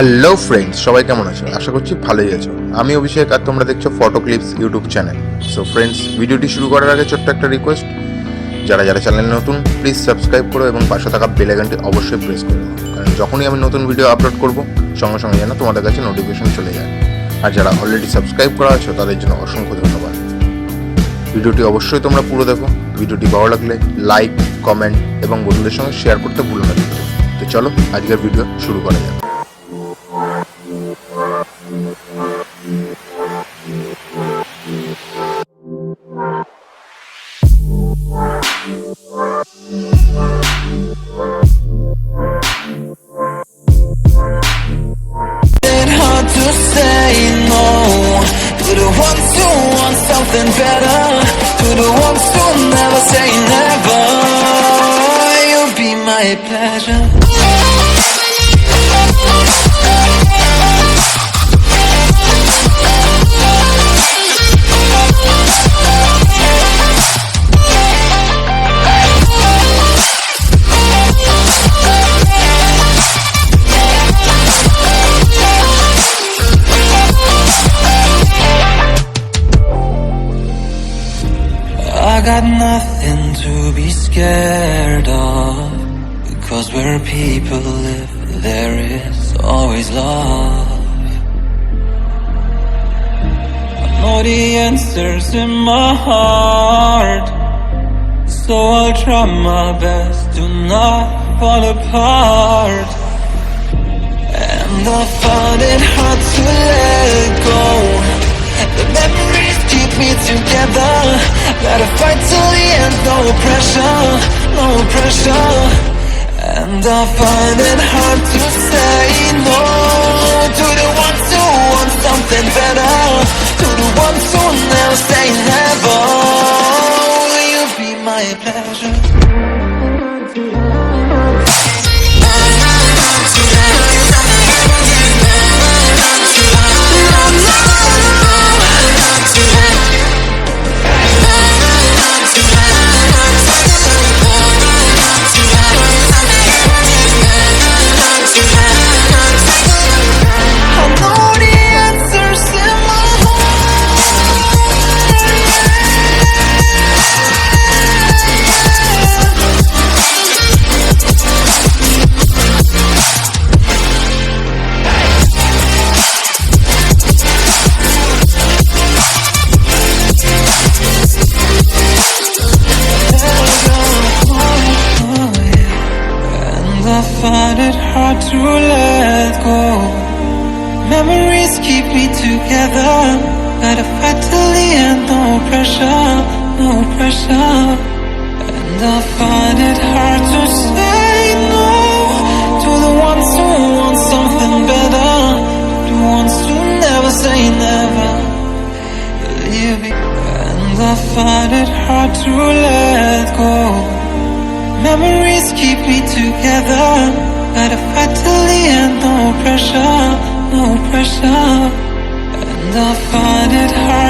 Hello friends, সবাই কেমন আছো? আশা করছি ভালোই আছো। আমি অভিষেক আর তোমরা দেখছো photo clips YouTube channel. So friends, ভিডিওটি শুরু করার আগে ছোট্ট একটা রিকোয়েস্ট, যারা যারা চ্যানেলে নতুন প্লিজ সাবস্ক্রাইব করো এবং পাশে থাকা বেল আইকনটি অবশ্যই প্রেস করো, কারণ যখনই আমি নতুন ভিডিও আপলোড করব সঙ্গে সঙ্গে যেন তোমাদের কাছে নোটিফিকেশন চলে যায়। আর যারা অলরেডি সাবস্ক্রাইব করা আছো তাদের জন্য অসংখ্য ধন্যবাদ। ভিডিওটি অবশ্যই তোমরা পুরো দেখো। ভিডিওটি ভালো লাগলে লাইক, কমেন্ট এবং বন্ধুদের সঙ্গে শেয়ার করতে ভুলো না। তো চলো আজকের ভিডিও শুরু করা যাক। Something better to the ones who never say never. You'll be my pleasure. I got nothing to be scared of, because where people live, there is always love. I know the answers in my heart, so I'll try my best to not fall apart. And I find it hard to let go. The memories keep me together. Gotta fight till the end, no pressure, no pressure. And I find it hard to say no to the ones who want something better, to the ones who never say never. Will you be my pleasure? I find it hard to let go. Memories keep me together. Gotta fight till the end, no pressure, no pressure. And I find it hard to say no to the ones who want something better, the ones who never say never. Believe me. And I find it hard to let go. Memories keep me together. Gotta fight till the end, no pressure, no pressure. And I find it hard